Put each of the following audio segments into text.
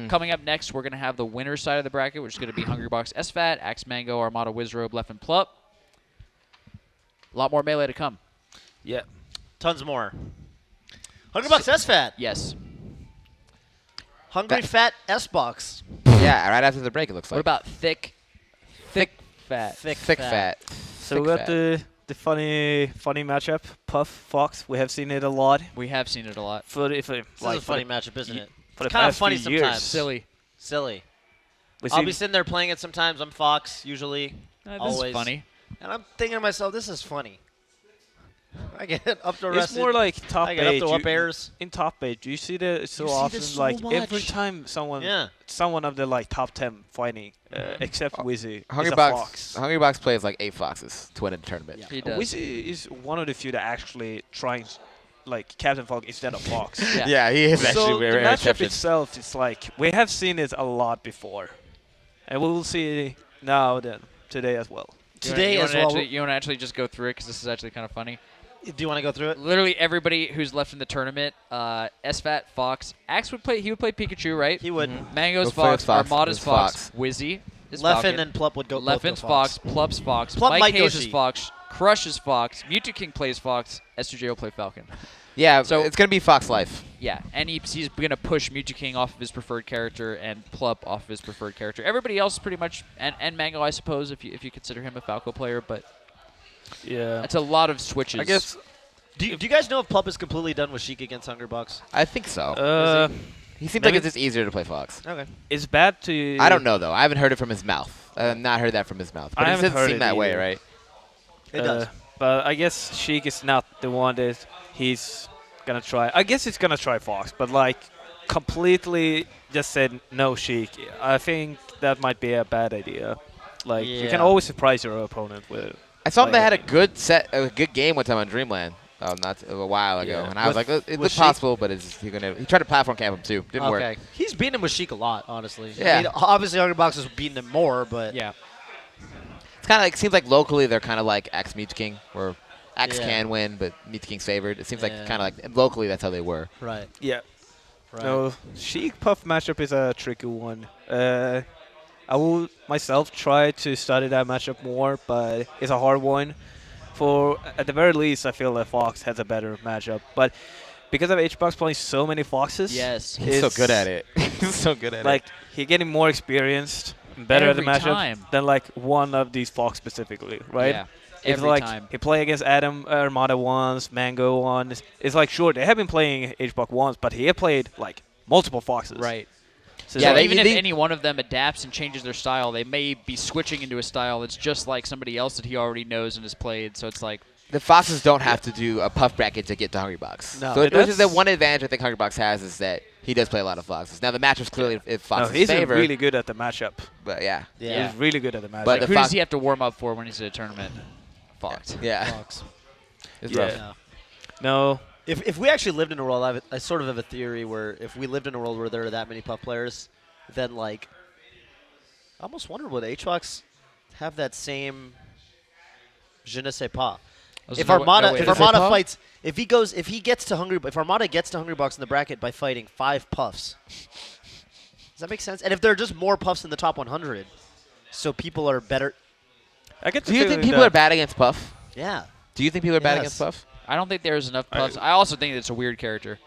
Coming up next, we're going to have the winner side of the bracket, which is going to be Hungrybox.SFAT, aMSa, Armada, Wizzrobe, Leffen, Plup. A lot more Melee to come. Yeah. Tons more. Hungrybox.SFAT. Yes. Hungry Fat S-Box. Yeah, right after the break, it looks like. What about Thick Fat? Thick Fat? So we got the funny matchup, Puff, Fox. We have seen it a lot. We have seen it a lot. This is a funny matchup, isn't it? For the Kind of past funny few sometimes. years. Silly. I'll be sitting there playing it sometimes. I'm Fox, usually. This always. is funny. And I'm thinking to myself, this is funny. I get up to It's more like top I get up eight. to up airs. In top eight, you see that so You see often. this so Like every much. time someone of the like top 10 fighting, except Wizzy, is a Fox. Hungrybox plays like 8 Foxes to win a tournament. Yeah. He does. Wizzy is one of the few that actually tries like Captain Fox instead of Fox. Yeah, he is So actually the very matchup exception. itself, it's like we have seen it a lot before, and we will see now today as well. Today as well. well. You want to actually just go through it because this is actually kind of funny. Do you want to go through it? Literally everybody who's left in the tournament, SFAT, Fox, Axe would play. He would play Pikachu, right? He would. Mango's Go Fox, Fox. Armada's It's Fox, Wizzy is Leffen Falcon. and Plup would go. Leffen's Fox, Plup's Fox, Plup might go MikeHaze is Sheik. Fox, Crush is Fox, Mewtwo King plays Fox, S2J will play Falcon. Yeah, So- it's going to be Fox Life. Yeah, and he's going to push Mewtwo King off of his preferred character and Plup off of his preferred character. Everybody else is pretty much, and Mango, I suppose, if you consider him a Falco player, but Yeah. it's a lot of switches. I guess. Do you guys know if Plup is completely done with Sheik against Hungrybox? I think so. He seems like maybe- it's just easier to play Fox. Okay. It's bad to. I don't know, though. I haven't heard it from his mouth. I've not heard that from his mouth. But I it haven't doesn't heard seem it that way, either. right? It does. But I guess Sheik is not the one that he's gonna try. I guess he's gonna try Fox, but like completely just said no Sheik. I think that might be a bad idea. Like you can Yeah. always surprise your opponent with it. I saw him Like, that had a good game one time on Dreamland. Not a while ago, Yeah. and I was like, it with looks Sheik? possible, but he tried to platform camp him too. Didn't work. Okay. He's beaten him with Sheik a lot, honestly. Yeah. I mean, obviously Hungrybox has beaten him more, but yeah. It's kind of like seems like locally they're kind of like Axe Mewtwo King, where Axe Yeah. can win, but Mewtwo King's favored. It seems like Yeah. kind of like locally that's how they were. right. Yeah. Right. No, Sheik Puff matchup is a tricky one. I will myself try to study that matchup more, but it's a hard one. For at the very least, I feel that Fox has a better matchup. But because of HBox playing so many Foxes, Yes. He's so it's good at it. He's so good at like he's getting more experienced, and better Every at the matchup time. than like one of these Fox specifically, right? Yeah. If Every like time. he play against Armada once, Mango once, it's like sure they have been playing HBox once, but he had played like multiple Foxes. Right. So Yeah, So they- even if they- any one of them adapts and changes their style, they may be switching into a style that's just like somebody else that he already knows and has played. So it's like, The Foxes don't have to do a puff bracket to get to Hungrybox. No, So which is the that's- one advantage I think Hungrybox has is that he does play a lot of Foxes. Now the matchup's clearly in no, Fox's he's favor, really good at the matchup. but yeah. Yeah. He's really good at the matchup. But the who Fox- does he have to warm up for when he's at a tournament? Fox. Yeah. Fox. It's Yeah. rough. Yeah. no, If we actually lived in a world, I sort of have a theory where if we lived in a world where there are that many Puff players, then like, I almost wonder would HBox have that same je ne sais pas. If Armada, way if to- Armada fights, if he gets to if Armada gets to Hungrybox in the bracket by fighting 5 Puffs, does that make sense? And if there are just more Puffs in the top 100, so people are better. I get. Do you think people are bad against Puff? Yeah. Do you think people are bad Yes. against Puff? I don't think there's enough puffs. I also think it's a weird character.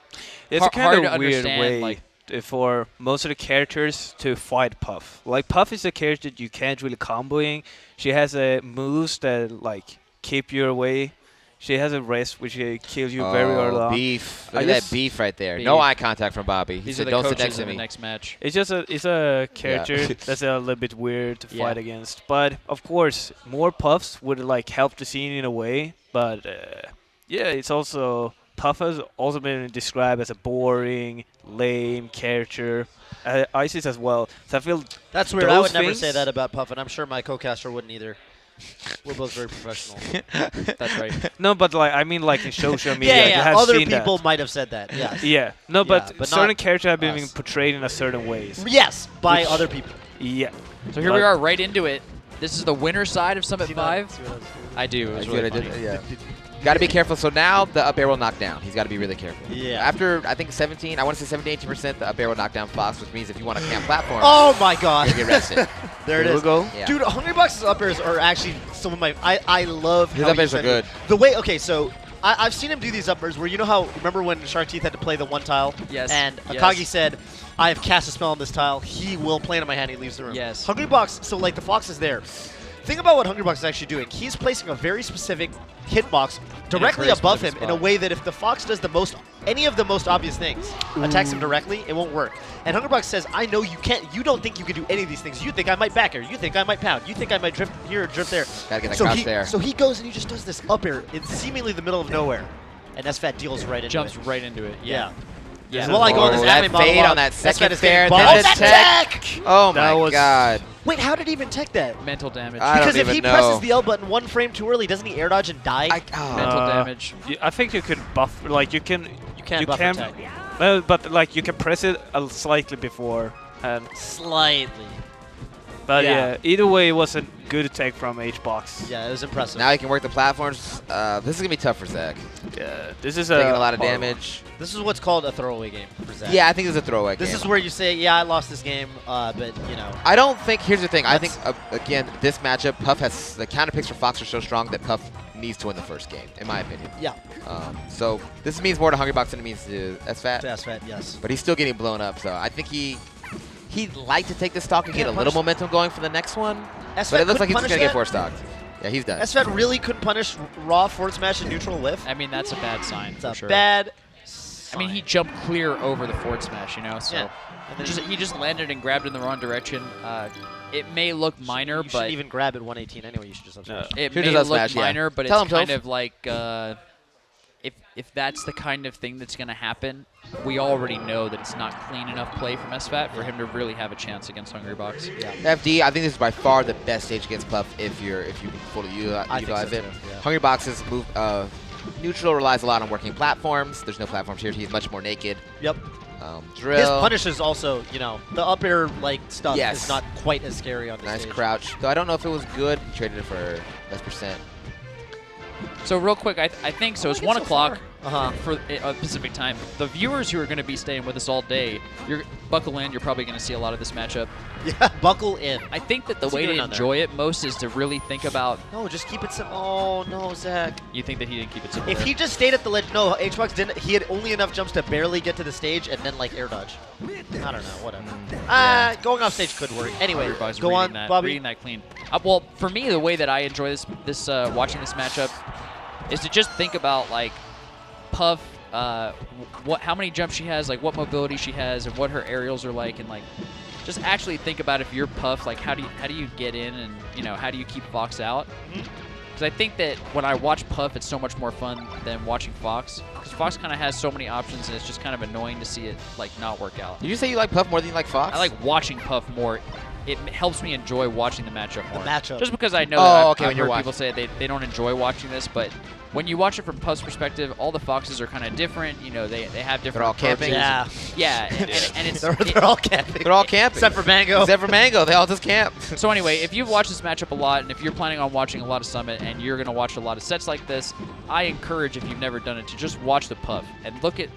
It's Har- a kind hard of to weird understand, way like- for most of the characters to fight Puff. Like Puff is a character you can't really comboing. She has a moves that like keep you away. She has a rest which kills you very early on. Beef. I Look at that guess- beef right there. Beef. No eye contact from Bobby. He These are said, the don't sit coaches next to in the me. next match. It's just a character Yeah. that's a little bit weird to Yeah. fight against. But of course, more Puffs would like help the scene in a way. But yeah, it's also Puff has also been described as a boring, lame character. Isis as well. So I feel That's weird. I Those would never things- say that about Puff, and I'm sure my co-caster wouldn't either. We're both very professional. That's right. no, but like I mean, like in social media, you yeah. have Other seen people that. might have said that. Yeah. Yeah, no, but, but certain not characters have been us. portrayed in a certain ways. Yes, by Which- other people. Yeah. So here we are, right into it. This is the winner side of Summit 5. I do. It was I really did. funny. Yeah. Got to be careful. So now the up air will knock down. He's got to be really careful. Yeah. After, I think, 17, I want to say 17-18%, the up air will knock down Fox, which means if you want to camp platform, Oh my God! you'll get arrested. There it Here we is. go. Yeah. Dude, Hungrybox's up airs are actually some of my. I love His how up he airs are said it. good. The way. Okay, so I've seen him do these up airs where you know how remember when Shark Teeth had to play the one tile. Yes, And yes. Akagi said, "I have cast a spell on this tile. He will play it in my hand. He leaves the room." Yes. Hungrybox. So like the Fox is there. Think about what Hungrybox is actually doing. He's placing a very specific hitbox directly very above him specific in a spot. way that if the Fox does any of the most obvious things, attacks him directly, it won't work. And Hungrybox says, I know you can't, you don't think you can do any of these things. You think I might back air. You think I might pound. You think I might drift here or drift there. Gotta get that so crouch he, there. So he goes and he just does this up air in seemingly the middle of nowhere. And SFAT deals right into Jumps it. right into it. Yeah. Yeah. Well, I go on this that anime fade monologue. on that second SFAT is fair, getting then balls. the Oh, tech. Oh That my was- God. Wait, how did he even tech that? Mental damage. I don't Because if even he know. presses the L button one frame too early, doesn't he air dodge and die? Mental Uh, damage. I think you could buff, like you can. You can't buffer tech. But like you can press it slightly before, and Slightly. but Yeah. yeah, either way, it was a good take from H-Box. Yeah, it was impressive. Now he can work the platforms. This is going to be tough for Zach. Yeah, this is Taking a lot of hard damage. This is what's called a throwaway game for Zach. Yeah, I think this is a throwaway This game. is where you say, yeah, I lost this game, but, you know. I don't think, here's the thing, I That's- think, again, this matchup, Puff has, the counter picks for Fox are so strong that Puff needs to win the first game, in my opinion. Yeah, So this means more to Hungrybox than it means to SFAT, to SFAT, yes. but he's still getting blown up, so I think he'd like to take the stock and get a Can't little punish- momentum going for the next one, SFAT but it looks like he's couldn't just going to get punish four stocked. Yeah, he's done. that? SFAT really couldn't punish raw forward smash and neutral whiff. I mean, that's a bad sign It's for a sure. bad I mean, he sign. jumped clear over the forward smash, you know. So Yeah. And then he just landed and grabbed in the wrong direction. It may look minor, you but shouldn't even grab at 118 anyway. You should just up smash. it Should may just look up smash, yeah. minor, but Tell it's him, kind Toph. of like if that's the kind of thing that's going to happen, we already know that it's not clean enough play from SFAT for him to really have a chance against Hungrybox. Yeah. FD, I think this is by far the best stage against Puff if you can fully I think so utilize it. too, yeah. Hungrybox's move neutral relies a lot on working platforms. There's no platforms here. He's much more naked. Yep. Drill. His punishes also, you know, the up air like stuff Yes. is not quite as scary on this Nice stage. crouch. Though I don't know if it was good. He traded it for less percent. So real quick, I think so. It's like it 1 so o'clock Uh-huh. for Pacific time. The viewers who are going to be staying with us all day, you're buckle in. You're probably going to see a lot of this matchup. Yeah, buckle in. I think that the What's he way to doing on there? enjoy it most is to really think about. No, just keep it simple. Oh, no, Zach. You think that he didn't keep it simple? If there? he just stayed at the ledge, no, HBox didn't. He had only enough jumps to barely get to the stage and then like air dodge. I don't know, whatever. Going off stage could work. Anyway, Everybody's go reading on, that, Bobby. reading that clean. Well, for me, the way that I enjoy this watching this matchup is to just think about like Puff, how many jumps she has, like what mobility she has, and what her aerials are like, and like just actually think about if you're Puff, like how do you get in, and how do you keep Fox out? Because I think that when I watch Puff, it's so much more fun than watching Fox. Because Fox kind of has so many options, and it's just kind of annoying to see it like not work out. Did you say you like Puff more than you like Fox? I like watching Puff more. It helps me enjoy watching the matchup more. matchup. Just because I know Oh, that okay, I've when you're heard watching. people say they don't enjoy watching this, but when you watch it from Puff's perspective, all the Foxes are kind of different. They have different They're all camping. approaches. Yeah. Yeah, and it's they're all camping. They're all camping. Except for Mango. Except for Mango. They all just camp. So anyway, if you've watched this matchup a lot, and if you're planning on watching a lot of Summit, and you're going to watch a lot of sets like this, I encourage, if you've never done it, to just watch the Puff and look at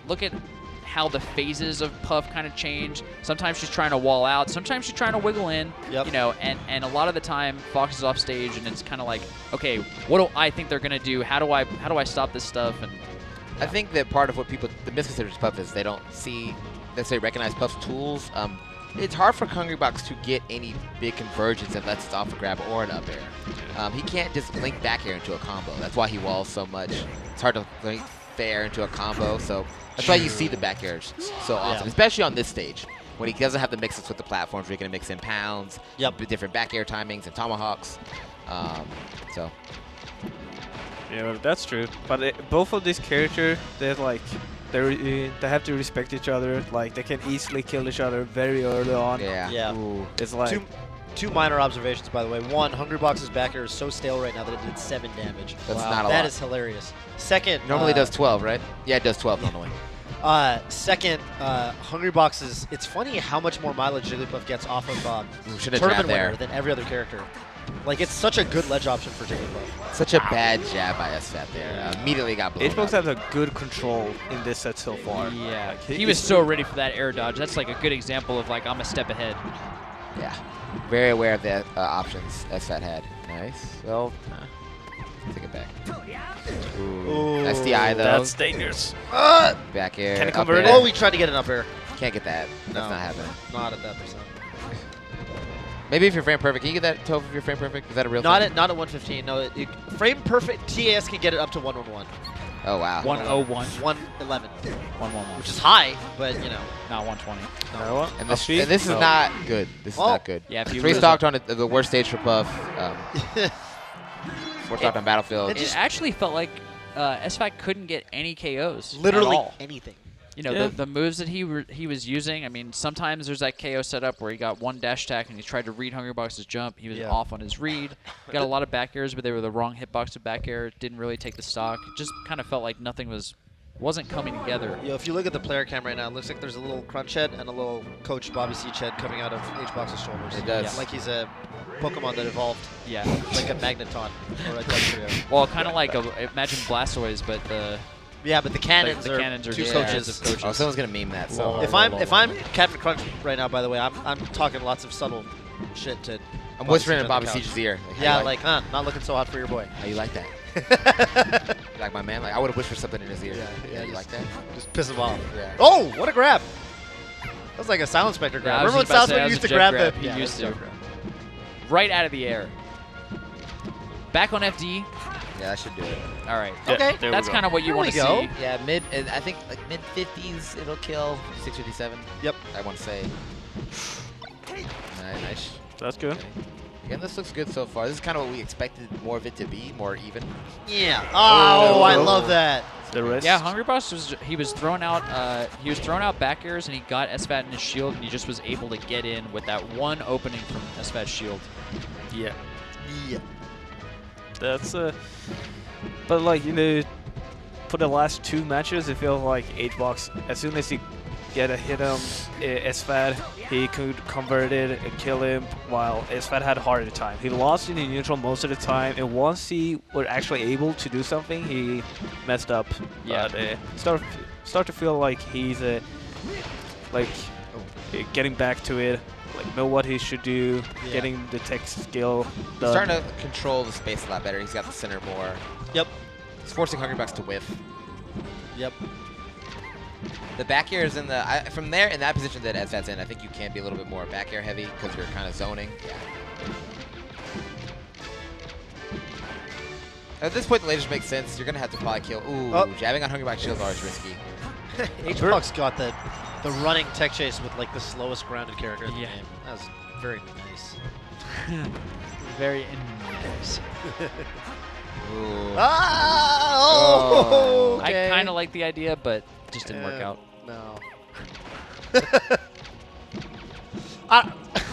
how the phases of Puff kind of change. Sometimes she's trying to wall out. Sometimes she's trying to wiggle in. Yep. And a lot of the time, Fox is off stage, and it's kind of like, okay, what do I think they're going to do? How do I stop this stuff? And I think that part of what the misconception of Puff is they don't necessarily recognize Puff's tools. It's hard for Hungrybox to get any big convergence unless it's off a grab or an up air. He can't just link back air into a combo. That's why he walls so much. It's hard to link fair into a combo, so that's why you see the back airs so often, especially on this stage when he doesn't have the mix-ups with the platforms where he can mix in pounds, with different back air timings and tomahawks. So Yeah, that's true. But both of these characters, they have to respect each other. Like they can easily kill each other very early on. yeah. Yeah. Ooh. It's like Two minor observations, by the way. One, Hungrybox's back air is so stale right now that it did 7 damage. That's not a That lot. is hilarious. Second, Normally it does 12, right? Yeah, it does 12 normally. Second, Hungrybox's. It's funny how much more mileage Jigglypuff gets off of Should've tournament grabbed there. winner than every other character. Like, it's such a good ledge option for taking Plup. Such a bad jab by SFAT there. Immediately got blown HBox up. has a good control in this set so far. Yeah, Like, he was so ready for that air dodge. That's like a good example of like I'm a step ahead. Yeah. Very aware of the options SFAT had. Nice. Well, take it back. Ooh. SDI though. That's dangerous. Back air. Can it up convert air. Oh, we tried to get an up air. Can't get that. That's No. not happening. Not at that percent. Maybe if you're frame perfect. Can you get that 12 if you're frame perfect? Is that a real Not thing? at 115. No, frame perfect. TAS can get it up to 111. Oh, wow. 101, 111, 111, which is high, but you know. not 120. No. And this, Upbeat? and this is No. not good. This is Oh. not good. Yeah, if you Three lose stocked on the worst stage for Puff. Four stocked on Battlefield. It actually felt like SFAT couldn't get any KOs. Literally at all. anything. You know, Yeah. the moves that he was using, I mean, sometimes there's that KO setup where he got one dash attack and he tried to read Hungrybox's jump. He was Yeah. off on his read. Got a lot of back airs, but they were the wrong hitbox of back air. Didn't really take the stock. Just kind of felt like nothing wasn't coming together. Yo, if you look at the player cam right now, it looks like there's a little crunch head and a little Coach Bobby Seach head coming out of HBox's shoulders. It does. Like he's a Pokemon that evolved, Yeah. like a Magneton or a Dugtrio. Well, kind of like imagine Blastoise, but Yeah, but the cannons the are cannons are two just coaches. heads of coaches. Oh, someone's going to meme that. So. Whoa. If I'm Captain Crunch right now, by the way, I'm talking lots of subtle shit to. I'm Bobby whispering Seach in on Bobby the couch. Siege's ear. Like, how Yeah, you like, not looking so hot for your boy. How you like that? You like my man? Like I would have whispered something in his ear. Yeah, You like that? Just piss him off. Yeah. Oh, what a grab! That was like a Sound Spectre grab. Yeah, I was Remember when just about to Sound say, Spectre that was used a to jet grab grab. the? He Yeah, used that's to. a grab. right out of the air. Back on FD. Yeah, that should do it. All right. Yeah, Okay. there we That's go. kind of what you There want we to go. see. Yeah, I think like mid 50s it'll kill. 657. Yep. I want to say. Nice. That's good. Okay. Again, this looks good so far. This is kind of what we expected more of it to be, more even. Yeah. Oh, I Oh. love that. The rest. Yeah, Hungrybox was throwing out back airs and he got SFAT in his shield and he just was able to get in with that one opening from SFAT's shield. Yeah. Yeah. That's but like for the last two matches, it feels like HBox as soon as he get a hit him, SFAT, he could convert it and kill him, while SFAT had a harder time. He lost in the neutral most of the time, and once he were actually able to do something, he messed up. Yeah. But start to feel like he's getting back to it, like know what he should do, Yeah. getting the tech skill He's done. starting to control the space a lot better. He's got the center more. Yep. He's forcing Hungrybox to whiff. Yep. The back air is in the from there in that position that SFAT's in. I think you can be a little bit more back air heavy because you're kind of zoning. Yeah. At this point, the lasers make sense. You're gonna have to probably kill. Ooh, Oh. jabbing on Hungrybox shield bar is risky. HBox got the running tech chase with like the slowest grounded character in the Yeah. game. That was very nice. Very nice. Ooh. Ah! Oh! Oh. Okay. I kind of like the idea, but just didn't work out. No.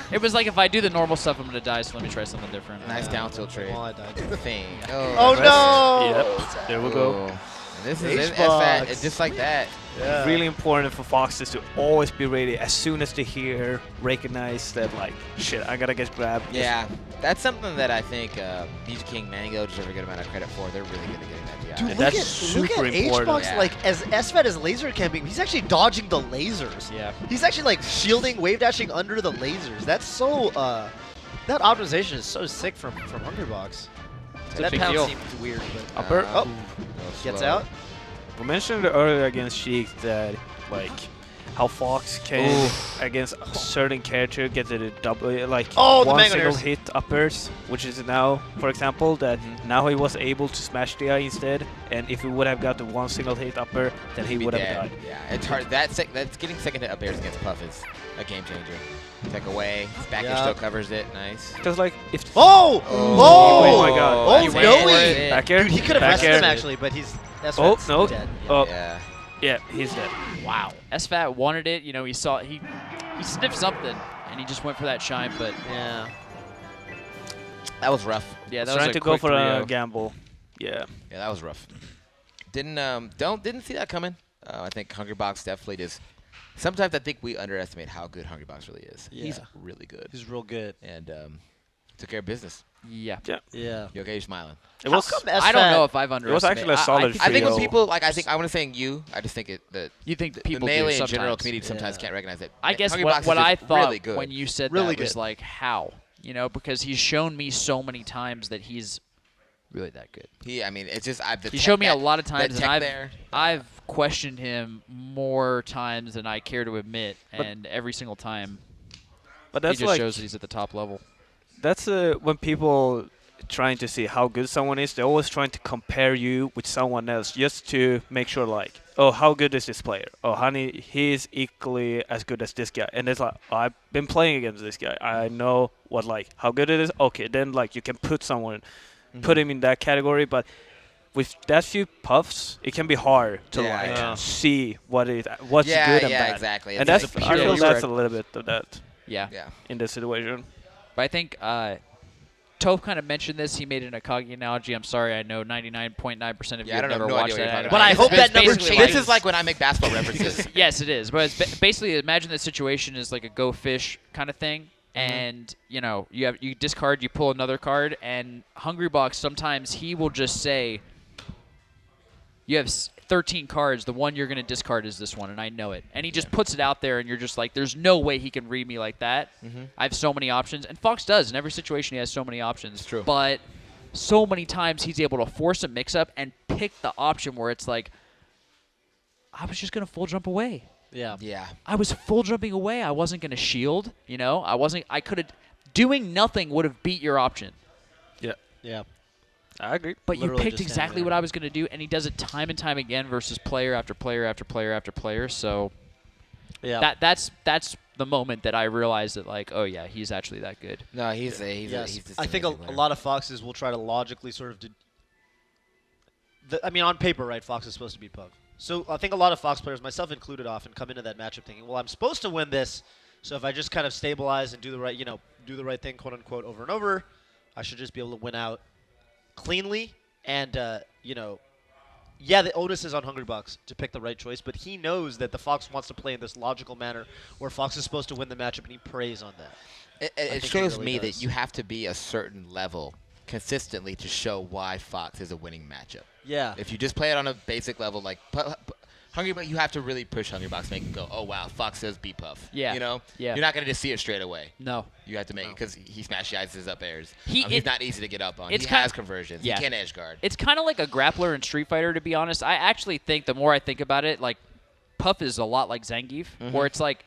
It was like if I do the normal stuff, I'm gonna die. So let me try something different. Nice down tilt trade. Well, I died. Thing. Oh Rest. no! Yep. There we go. And this is HBox. SFAT. It's just like that. Yeah. Really important for Foxes to always be ready as soon as they hear, recognize that like, shit, I gotta get grabbed. Just- Yeah, that's something that I think Beach King Mango deserve a good amount of credit for. They're really good at getting that DI. Dude, Yeah, look that's at super important. HBox, Yeah. like, as SFAT is laser camping, he's actually dodging the lasers. Yeah. He's actually, like, shielding, wave dashing under the lasers. That's so, that optimization is so sick from Hungrybox. a That big pound deal. seemed weird, but Upper. Oh. Go gets slow. out. We mentioned earlier against Sheik that like how Fox can Oof. against a certain character get the double like Oh, the one Mango single Nurse. hit uppers, which is now, for example, that Mm-hmm. now he was able to smash the eye instead, and if he would have got the one single hit upper, then he Be would have dead. died. Yeah, it's hard. That's getting second hit up airs against Puff is a game changer. Take away. His back air Yeah. still covers it. Nice. Because like if Oh! Oh my God. Oh, He went Joey! for it. back air, Dude, he could have back rested air. him, actually, but he's... That's Oh, no. dead. Yeah. Oh, Yeah. yeah, he's dead. Wow. SFAT wanted it. You know, he sniffed something, and he just went for that shine. But Yeah. That was rough. yeah, that Trying was to a go quick for a 3-0. gamble. Yeah. Yeah, that was rough. Didn't see that coming. I think Hungrybox definitely is. Sometimes I think we underestimate how good Hungrybox really is. Yeah. He's really good. He's real good. And took care of business. Yeah. Yeah. You okay? You're smiling. It was. How come I don't SFAT know if I've It underestimated. was actually a solid I think when trio. people like, I wasn't saying you. I just think the You think the people melee do in general sometimes. community sometimes Yeah. can't recognize it. I guess Hungrybox what is I just thought really good. when you said Really that was good. like, how? You know, because he's shown me so many times that he's really that good. I mean, it's just He showed me a lot of times, and there. I've questioned him more times than I care to admit, But- and every single time But he that's just like shows that he's at the top level. that's when people trying to see how good someone is, they're always trying to compare you with someone else just to make sure, like, oh, how good is this player? Oh, honey, he's equally as good as this guy. And it's like, oh, I've been playing against this guy. I know what, like, how good it is. Okay, then, like, you can put someone, put him in that category. But with that few puffs, it can be hard to, Yeah. see what's Yeah, good and yeah, bad. exactly. And It's that's, just a I pure- feel Yeah, that's you're a little bit of that Yeah. Yeah. in this situation. But I think Toph kind of mentioned this. He made an Akagi analogy. I'm sorry, I know 99.9% of you Yeah, I have don't never know. No idea watched what you're that talking anime. about. But I It's hope that number basically changes. This is like when I make basketball references. Yes, it is. But it's basically, imagine the situation is like a go fish kind of thing. And, you know, you discard, you pull another card, and Hungrybox, sometimes he will just say, you have 13 cards, the one you're going to discard is this one, and I know it. And he just puts it out there, and you're just like, there's no way he can read me like that. I have so many options. And Fox does. In every situation, he has so many options. It's true. But so many times he's able to force a mix-up and pick the option where it's like, I was just going to full jump away. Yeah. Yeah. I was full jumping away. I wasn't going to shield, you know? I could have, doing nothing would have beat your option. Yeah. I agree. But Literally you picked just exactly standing what there. I was going to do, and he does it time and time again versus player after player after player after player. So Yeah. that's the moment that I realized that, like, oh yeah, he's actually that good. No, he's Yes. just I think a amazing lot of Foxes will try to logically sort of. I mean, on paper, right? Fox is supposed to beat Pug. So I think a lot of Fox players, myself included, often come into that matchup thinking, well, I'm supposed to win this. So if I just kind of stabilize and do the right thing, quote unquote, over and over, I should just be able to win out cleanly. And the onus is on Hungrybox to pick the right choice, but he knows that the Fox wants to play in this logical manner where Fox is supposed to win the matchup, and he preys on that. It think shows he really me does. that you have to be a certain level consistently to show why Fox is a winning matchup. Yeah. If you just play it on a basic level, like Hungrybox, you have to really push Hungrybox, make him go, oh wow, Fox says beat Puff. Yeah. You know. Yeah. You're not gonna just see it straight away. No. You have to make it because he smash his up airs. He's He's not easy to get up on. it's He kind- has conversions. yeah. He can edge guard. It's kind of like a grappler in Street Fighter, to be honest. I actually think the more I think about it, like, Puff is a lot like Zangief, where it's like,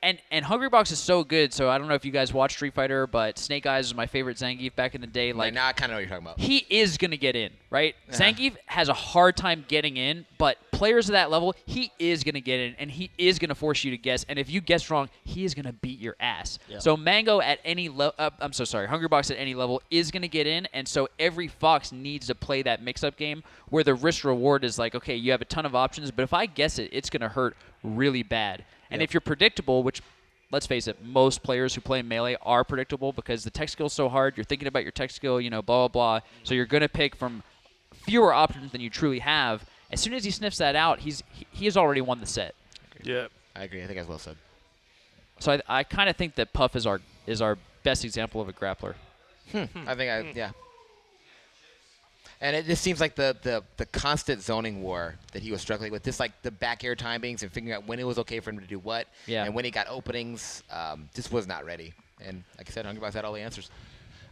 and Hungrybox is so good, so I don't know if you guys watch Street Fighter, but Snake Eyes was my favorite Zangief back in the day. Like, now I kind of know what you're talking about. he is going to get in, right? Yeah. Zangief has a hard time getting in, but players of that level, he is going to get in, and he is going to force you to guess. And if you guess wrong, he is going to beat your ass. Yeah. So Mango at any level, I'm so sorry, Hungrybox at any level is going to get in, and so every Fox needs to play that mix-up game where the risk-reward is like, okay, you have a ton of options, but if I guess it, it's going to hurt really bad. And if you're predictable, which, let's face it, most players who play Melee are predictable because the tech skill is so hard. You're thinking about your tech skill, blah, blah, blah. So you're going to pick from fewer options than you truly have. As soon as he sniffs that out, he has already won the set. Yeah. I agree. I think that's well said. So I kind of think that Puff is our best example of a grappler. I think yeah. And it just seems like the constant zoning war that he was struggling with, just like the back air timings and figuring out when it was okay for him to do what, Yeah. and when he got openings, just was not ready. And like I said, Hungrybox had all the answers.